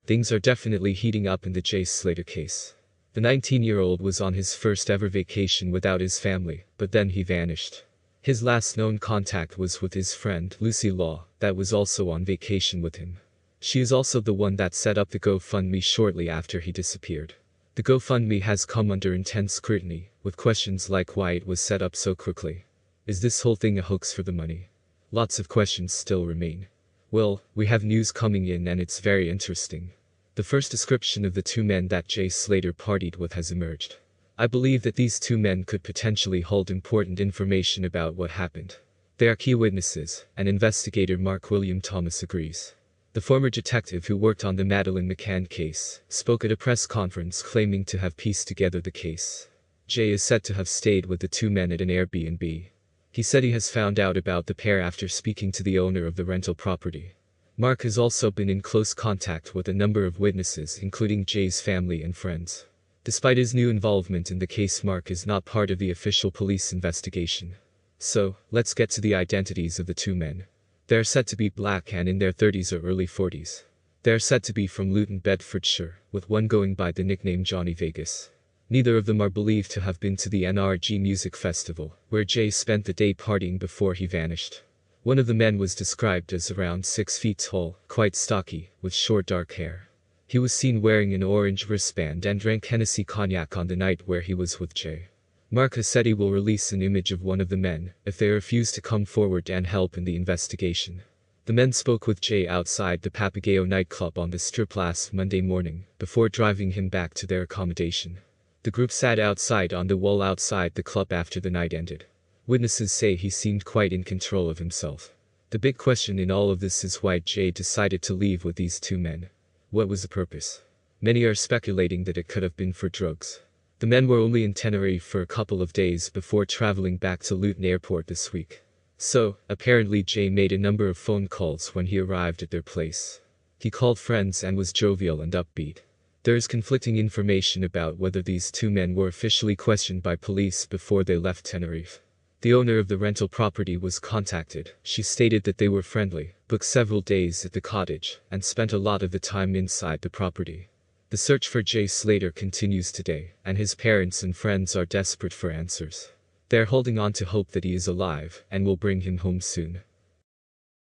Things are definitely heating up in the Jay Slater case. The 19-year-old was on his first ever vacation without his family, but then he vanished. His last known contact was with his friend, Lucy Law, that was also on vacation with him. She is also the one that set up the GoFundMe shortly after he disappeared. The GoFundMe has come under intense scrutiny, with questions like why it was set up so quickly. Is this whole thing a hoax for the money? Lots of questions still remain. Well, we have news coming in and it's very interesting. The first description of the two men that Jay Slater partied with has emerged. I believe that these two men could potentially hold important information about what happened. They are key witnesses, and investigator Mark William Thomas agrees. The former detective who worked on the Madeleine McCann case spoke at a press conference claiming to have pieced together the case. Jay is said to have stayed with the two men at an Airbnb. He said he has found out about the pair after speaking to the owner of the rental property. Mark has also been in close contact with a number of witnesses, including Jay's family and friends. Despite his new involvement in the case, Mark is not part of the official police investigation. So, let's get to the identities of the two men. They are said to be black and in their 30s or early 40s. They are said to be from Luton, Bedfordshire, with one going by the nickname Johnny Vegas. Neither of them are believed to have been to the NRG Music Festival, where Jay spent the day partying before he vanished. One of the men was described as around 6 feet tall, quite stocky, with short dark hair. He was seen wearing an orange wristband and drank Hennessy cognac on the night where he was with Jay. Mark has said he will release an image of one of the men if they refuse to come forward and help in the investigation. The men spoke with Jay outside the Papagayo nightclub on the Strip last Monday morning, before driving him back to their accommodation. The group sat outside on the wall outside the club after the night ended. Witnesses say he seemed quite in control of himself. The big question in all of this is why Jay decided to leave with these two men. What was the purpose? Many are speculating that it could have been for drugs. The men were only in Tenerife for a couple of days before traveling back to Luton Airport this week. So, apparently Jay made a number of phone calls when he arrived at their place. He called friends and was jovial and upbeat. There is conflicting information about whether these two men were officially questioned by police before they left Tenerife. The owner of the rental property was contacted. She stated that they were friendly, booked several days at the cottage, and spent a lot of the time inside the property. The search for Jay Slater continues today, and his parents and friends are desperate for answers. They are holding on to hope that he is alive and will bring him home soon.